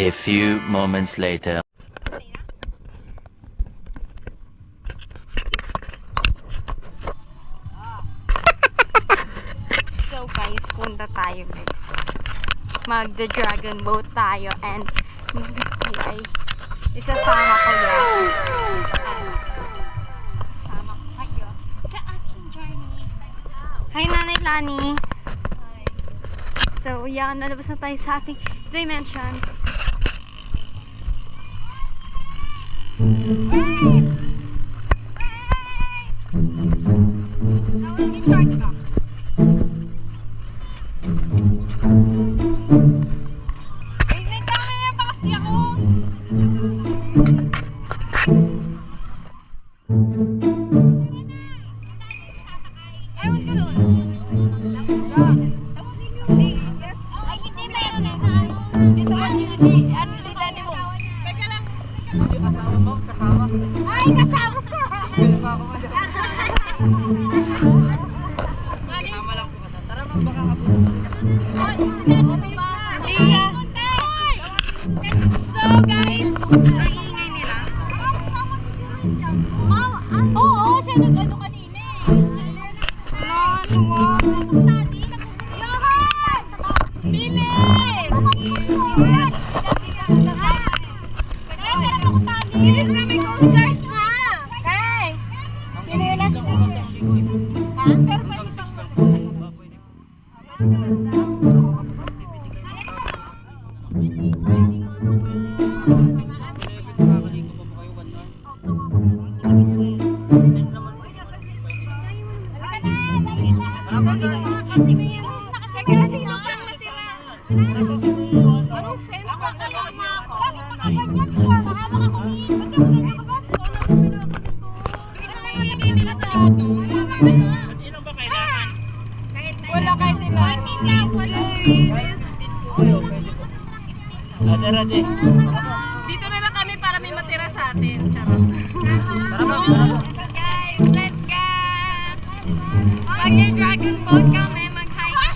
A few moments later. So guys, punta tayo guys. Magda-dragon boat tayo and ay isasama ko yan. Isasama ko kayo sa aking journey. Hi Nanay Lani! So yan, nalabas na tayo sa ating dimension. Ay, kasama ko! Kasama lang po ka. Tara ma'am, baka kabuto. So guys, ang ingay nila. Oo, siya nag-ano kanina eh. Bilis na may Coast Guard ha! Hey! Chinelas na. Ha? Pero pwede pang wala kahit ilan. Dito na lang kami para may matira sa atin. Charot. Guys, let's go! Mag-dragon boat kami, mag-hike.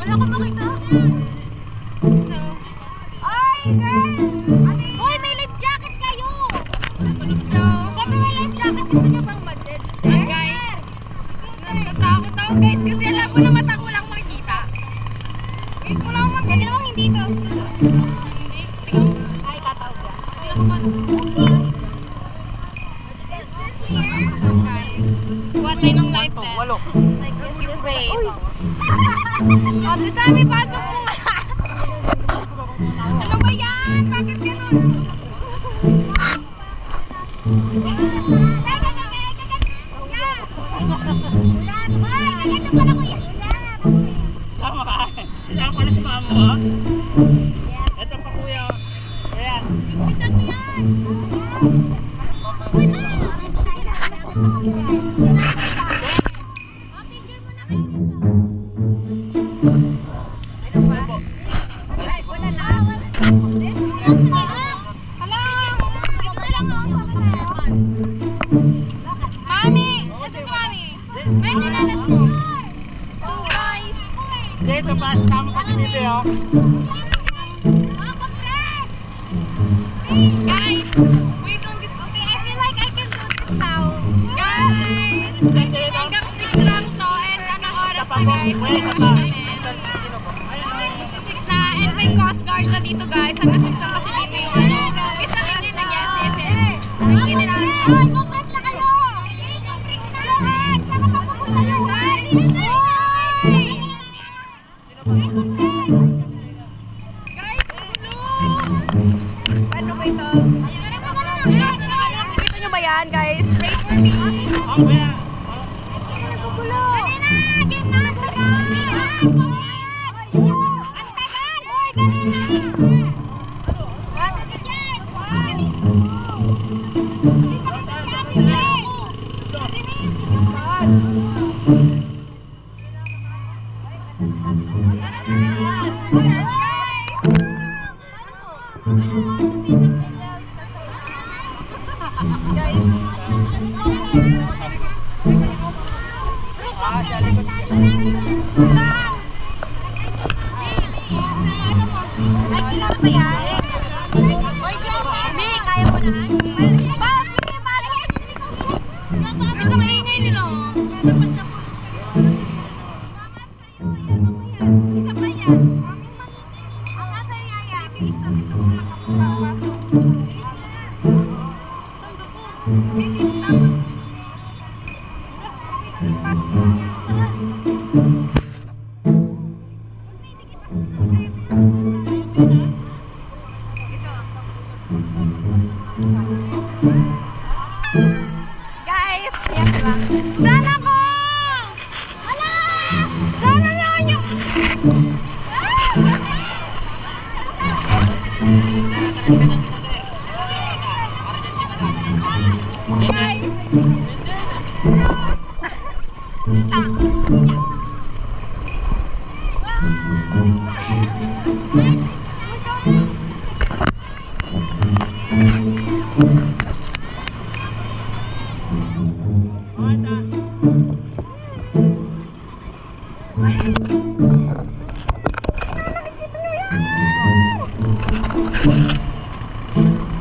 Wala ko makita. So, oy guys! Uy, may life jacket kayo! So, sabi may life jacket, gusto nyo bang mag-dead? Guys, natatakot ako guys kasi alam ko na mata ko lang makikita. Guys, wala akong mag-dead. Pwede naman hindi to. Hindi, tingnan mo. Ay, katawag ka. Hindi ako man. Guys, kuha tayo ng life test. Walo. Wait. O, di sabi, pasok mo nga. Ano ba yan? Bakit ganun? Tama ka. Kailangan pala si mama mo ha. Ito pa kuya. Yes. Ito yan. Uy, ma! Picture mo na kayo dito. Ano ba? Ay, wala na. Mami! Ito si Mami. May nilalas ko. So guys. Dito pa, sama ka si Bibi oh. Guys, wait lang this. Okay, I feel like I can do this now. Guys, hanggang 6 lang to. And anong oras na guys? Magsi 6 na. And may Coast Guard na dito guys. Hanggang 6 lang kasi dito yung ano. Is na hindi na yes. Hindi nila. Compress na kayo! Compress na! Saka papapunta nyo guys! Hoy! Guys, gulo! Ano ba ito? Nakikita nyo ba yan guys? Pray for me! Oh, kuya. Gulo! Dali na! Game na! Ang tagal! Ang tagal! Hoy, dali na! Guys, Ay, kailangan ba yan? Oy, Jowa! Hindi, kaya mo na. Bob, sige, pare! Gusto mo ingay nila, oh. Isa pa yan. Ang nasa yaya. Bilis na ito. Guys, yan diba? Sana ko! Wala! Sana yun yung... Guys!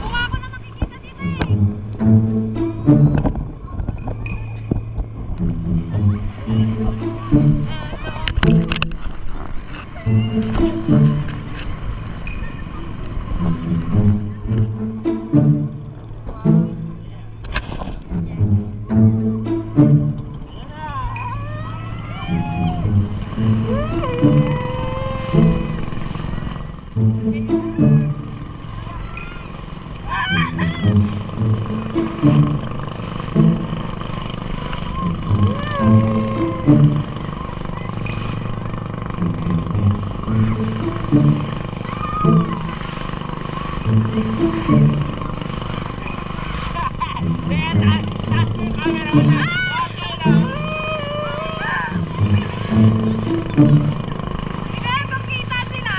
Mukha ko na makikita dito eh. Kaya kung kita sila.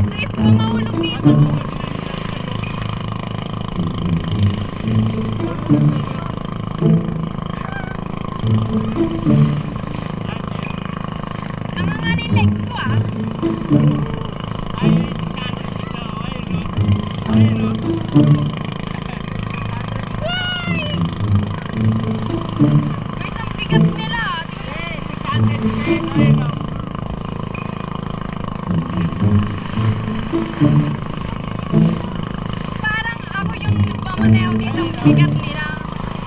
Safe ko mahulog dito. Nanganganin legs ko ah. Guys, ang bigat nila. Parang ako yung nagmamaneho dito. Ang bigat nila.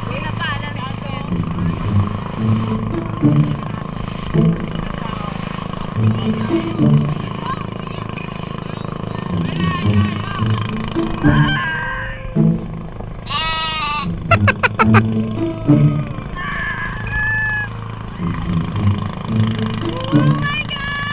Binabalance ko. Oh my God.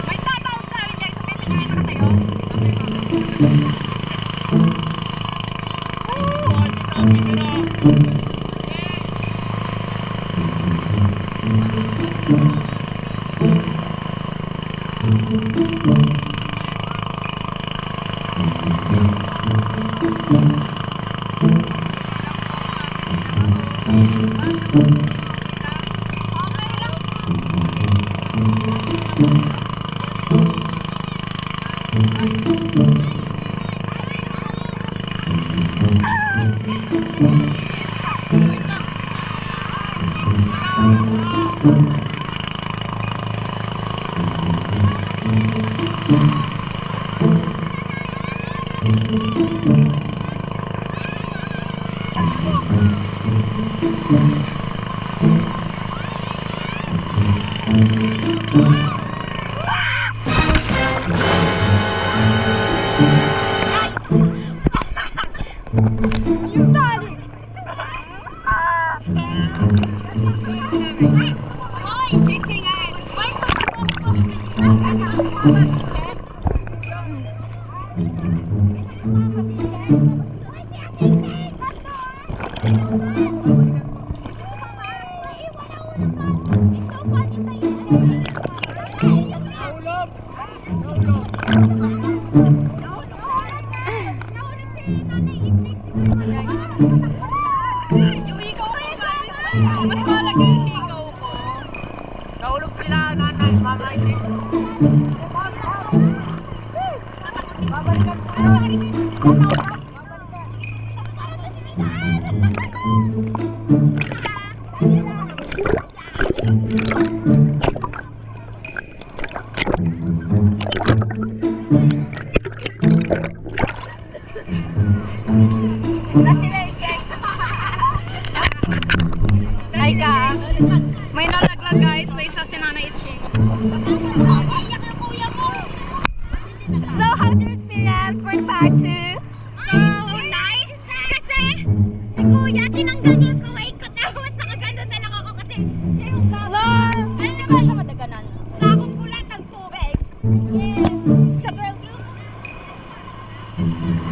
May tatawag sa amin guys. Okay, tingnan na kayo. Yung tali. Hoy, kikingan. Hoy, yung higaw ko guys, mas malaki yung higaw ko. Nahulog sila, nanay, mama, hindi. Babalikan ko. Hi ka. May nalaglag guys, may isa si Nanay Iching. So, how's your experience for part 2? So, nice! Kasi, si Kuya, tinanggal niya yung kumaikot. Tapos nakagano na lang ako kasi siya yung gawin. Ano na ba siya madaganan? Sakong kulat ng tubig. Yes. Sa girl group.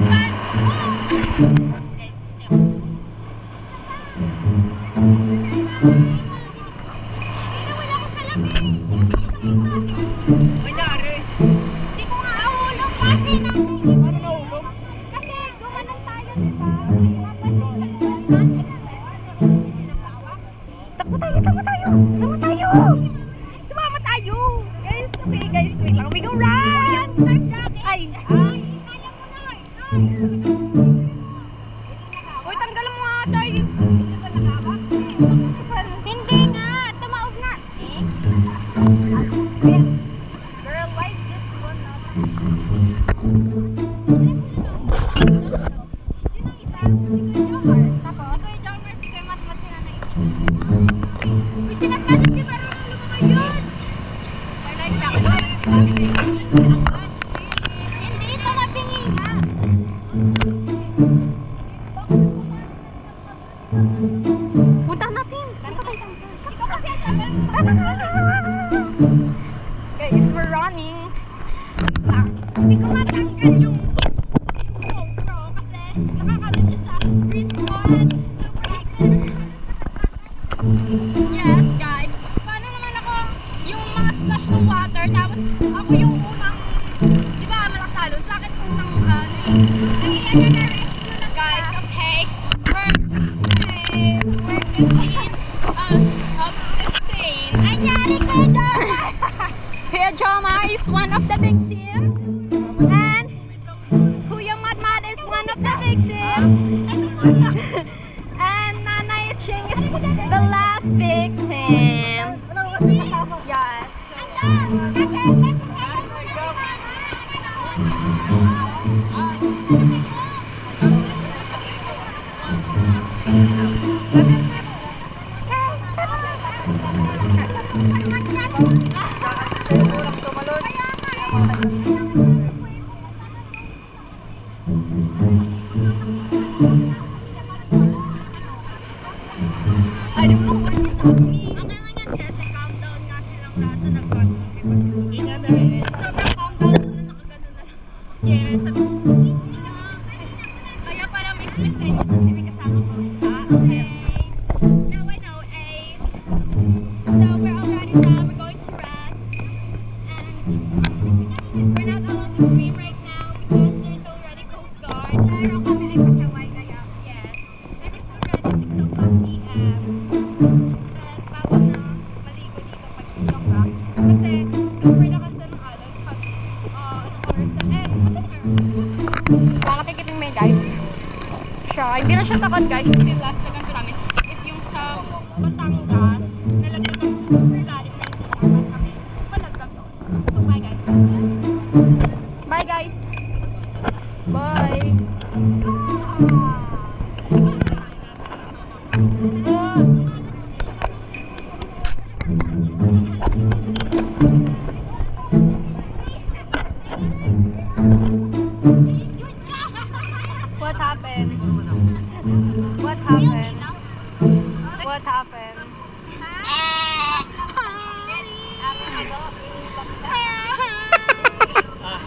But, Wala ko salamin. Nangyari. Hindi ko nga nahulog kasi natin. Ano nahulog? Kasi gumanon tayo, di ba? Takbo tayo! Sumama tayo! Guys, okay guys, wait lang. We go run! Ay! Kaya mo na, Nay. Uy, tanggalan mo nga tayo! Hindi nga, tumaog na. Girl, why is this one not? Sino isa? Si Kuya Jomar. Tapos? Si Kuya Jomar, si Kuya Matmat, sila na yun. Uy, si Matmat, hindi marunong lumakay yun. May life jacket. Hindi, tumapingi nga. Punta natin! Ikaw kasi ang sabi mo. Guys, we're running! Hindi ko matanggal yung GoPro kasi nakakalat siya sa wristband. Super hectic. Yes, guys! Paano naman ako yung mga splash ng water, tapos ako yung unang, di ba, malaksalon? Sa akin unang, Ay, ano na rin. guys, okay? We're 15, of 15. Anyari Kuya Jomar. Kuya Jomar is one of the victims. And Kuya Matmat is one of the victims. And Nanay Ching is the last victim. Yes. I don't know what is happening. Okay lang yan kasi countdown nga silang lahat na nag-countdown. Diba? Hindi nga dahil. Sobrang countdown na nakagano na lang. Yes. Kaya para may sumisenyo sa civic kasama ko. Okay. Now I know 8. So we're already done. We're going to rest. And we're not allowed to swim right now because there's already Coast Guard. Pero kami ay kasaway kaya. Yes. And it's already 6 o'clock p.m. And bawal na maligo dito pag 6 o'clock. Kasi super lakas na ng alon pag anong oras na. Makakapikitin mo yun, guys. Siya, hindi na siya takot, guys. Kasi yung last na ganito namin is yung sa Batangas, nalagdag kami sa super lalim na yung dapat kami malagdag doon. So bye guys. bye, guys. Bye. What happened? What happened? What happened?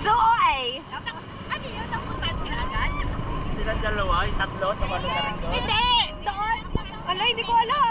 So, OA. Ano yun? Napuntan sila agad? Sila dalawa, yung tatlo, tumalo na rin doon. Hindi! Doon! Ala, hindi ko alam.